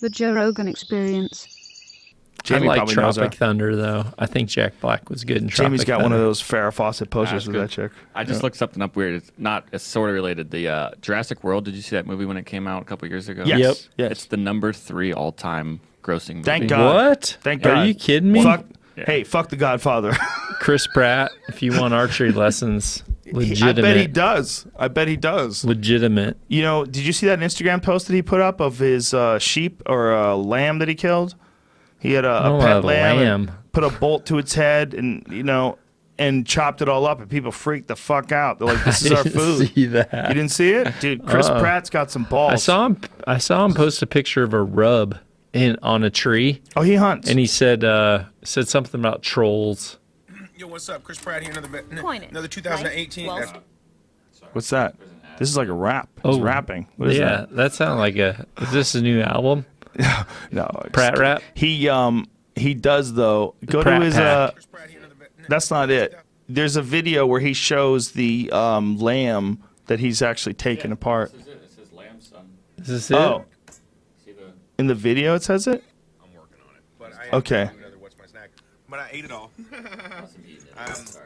The Joe Rogan Experience. Jamie I like probably knows Tropic her. Thunder, though. I think Jack Black was good in Tropic Jamie's got Thunder. one of those Farrah Fawcett posters That's with good. that chick. I just looked something up weird. It's sort of related. The Jurassic World. Did you see that movie when it came out a couple years ago? Yes. Yep. Yes. It's the number 3 all-time grossing movie. Thank God. What? Thank God. Are you kidding me? Fuck. Yeah. Hey, fuck the Godfather. Chris Pratt, if you want archery lessons, legitimate. I bet he does. I bet he does. Legitimate. You know, did you see that Instagram post that he put up of his sheep or lamb that he killed? He had a pet lamb. And put a bolt to its head and, and chopped it all up, and people freaked the fuck out. They're like, this is our food. See that? You didn't see it? Dude, Chris Pratt's got some balls. I saw him post a picture of a rub on a tree. Oh, he hunts. And he said something about trolls. Yo, what's up? Chris Pratt here, Coin it, another 2018. right? What's that? This is like a rap. He's rapping. What is Yeah, that sounded like is this a new album? No. Pratt rap? He does, though. Go Pratt to his Pack. that's not it. There's a video where he shows the lamb that he's actually taken apart. This is it. It says Lamb Son. Is this it? Oh, See the in the video it says it? I'm working on it. But I Okay. another what's my snack. But I ate it all. Sorry.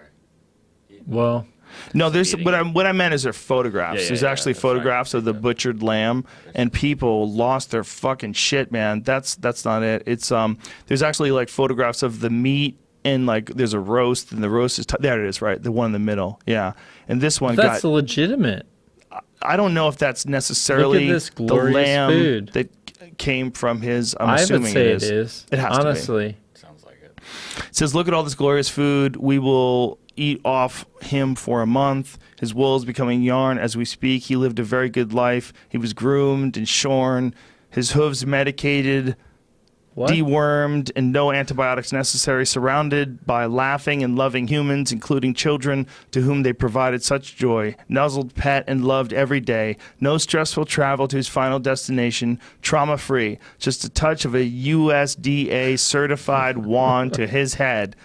Well, No, there's eating what I meant is there are photographs. Yeah, There's yeah, actually that's right. photographs of the butchered lamb, and people lost their fucking shit, man. That's not it. It's there's actually like photographs of the meat, and like there's a roast, and the roast is there. It is, right, the one in the middle. Yeah, and this one that's got. legitimate. I don't know if that's necessarily Look at this the glorious lamb food. that came from his. I'm I would assuming say it is. It has to be. honestly. Sounds like it. It says, look at all this glorious food. We will eat off him for a month. His wool is becoming yarn as we speak. He lived a very good life. He was groomed and shorn. His hooves medicated, What? dewormed, and no antibiotics necessary. Surrounded by laughing and loving humans, including children to whom they provided such joy. Nuzzled, pet, and loved every day. No stressful travel to his final destination. Trauma-free. Just a touch of a USDA certified wand to his head,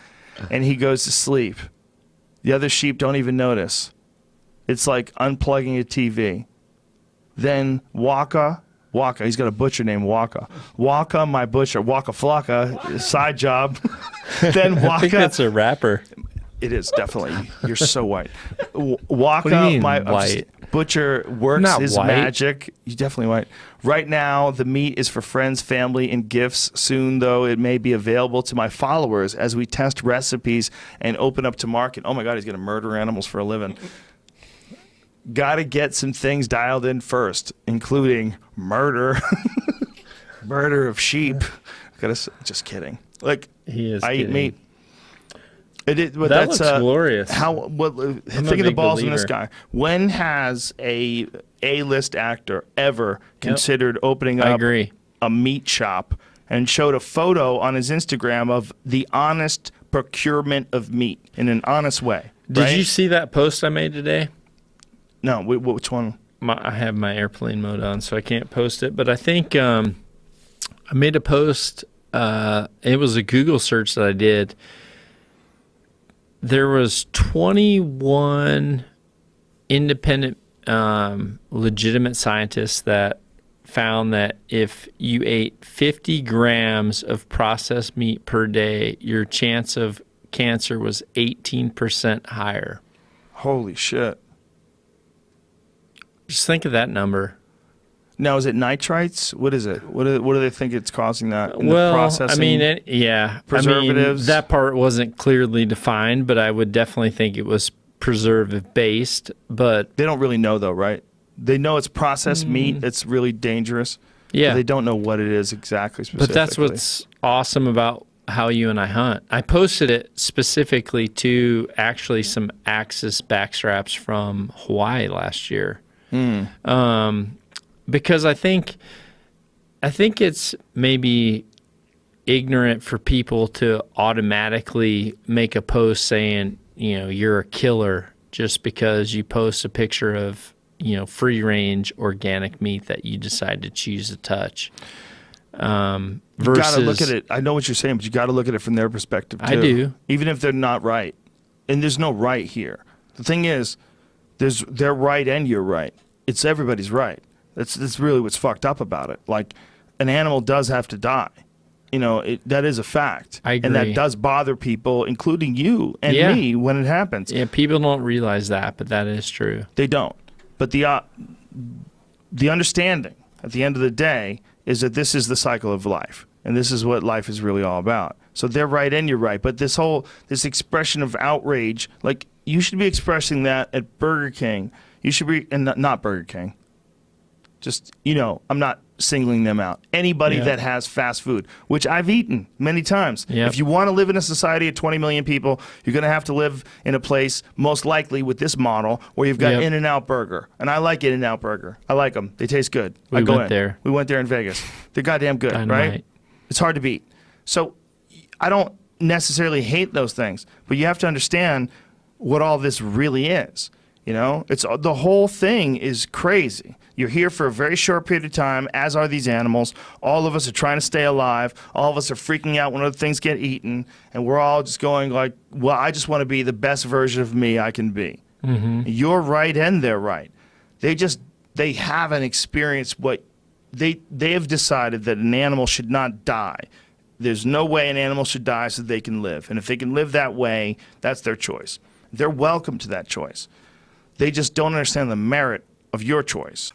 and he goes to sleep. The other sheep don't even notice. It's like unplugging a TV. Then Waka, he's got a butcher named Waka. Waka, my butcher. Waka Flocka, side job. Then I think Waka. that's a rapper. It is, definitely. You're so white. Waka, What do you mean, my white? butcher, works Not his white. magic. You're definitely white. Right now, the meat is for friends, family, and gifts. Soon, though, it may be available to my followers as we test recipes and open up to market. Oh, my God, he's going to murder animals for a living. Got to get some things dialed in first, including murder. Murder of sheep. Just kidding. Like, He is I eat kidding. meat. It is, but That that's looks glorious. think of the big balls in believer. this guy. When has a A-list actor ever considered opening I up agree. a meat shop and showed a photo on his Instagram of the honest procurement of meat in an honest way? Did right? you see that post I made today? No, which one? I have my airplane mode on, so I can't post it. But I think I made a post. It was a Google search that I did. There was 21 independent, legitimate scientists that found that if you ate 50 grams of processed meat per day, your chance of cancer was 18% higher. Holy shit. Just think of that number. Now, is it nitrites? What is it? What do they think it's causing that? In the Well, processing? I mean, yeah. preservatives? I mean, that part wasn't clearly defined, but I would definitely think it was preservative-based. But, they don't really know, though, right? They know it's processed meat. It's really dangerous. yeah. But they don't know what it is exactly specifically. But that's what's awesome about how you and I hunt. I posted it specifically to actually some Axis backstraps from Hawaii last year. Because I think it's maybe ignorant for people to automatically make a post saying, you're a killer just because you post a picture of, free range organic meat that you decide to choose to touch. You got to look at Versus, it. I know what you're saying, but you got to look at it from their perspective too. I do. Even if they're not right, and there's no right here. The thing is, they're right and you're right. It's everybody's right. That's really what's fucked up about it. Like, an animal does have to die. That is a fact. I agree. And that does bother people, including you and me, when it happens. Yeah, people don't realize that, but that is true. They don't. But the understanding at the end of the day is that this is the cycle of life, and this is what life is really all about. So they're right and you're right. But this expression of outrage, like you should be expressing that at Burger King. You should be, and not Burger King. Just, I'm not singling them out. Anybody that has fast food, which I've eaten many times. Yep. If you want to live in a society of 20 million people, you're going to have to live in a place, most likely with this model, where you've got In-N-Out Burger. And I like In-N-Out Burger. I like them. They taste good. We went there. We went there in Vegas. They're goddamn good, Dynamite. right? It's hard to beat. So I don't necessarily hate those things, but you have to understand what all this really is. It's the whole thing is crazy. You're here for a very short period of time, as are these animals. All of us are trying to stay alive. All of us are freaking out when other things get eaten, and we're all just going like, well, I just want to be the best version of me I can be. Mm-hmm. You're right and they're right. They haven't experienced what they have decided that an animal should not die. There's no way an animal should die so they can live. And if they can live that way, that's their choice. They're welcome to that choice. They just don't understand the merit of your choice.